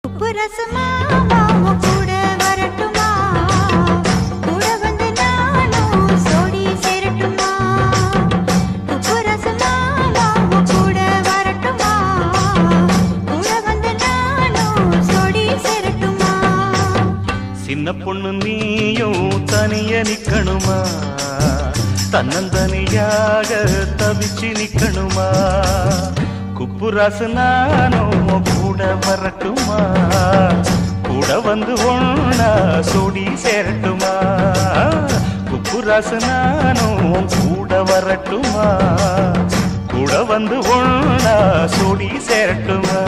உப்பு ரசமா கூட வரட்டுமா, கூட வந்து நானும் சோடி சேரட்டுமா. உப்பு ரசமா கூட வரட்டுமா, கூட வந்து நானும் சோடி சேரட்டுமா. சின்ன பொண்ணு நீயும் தனிய நிக்கணுமா, தன்னந்தனியாக தவிச்சு நிக்கணுமா. குப்புராசு நானும் கூட வரட்டுமா, கூட வந்து ஒண்ணா சோடி சேரட்டுமா. குப்புராசு நானும் கூட வரட்டுமா, கூட வந்து ஒண்ணா சோடி சேரட்டுமா.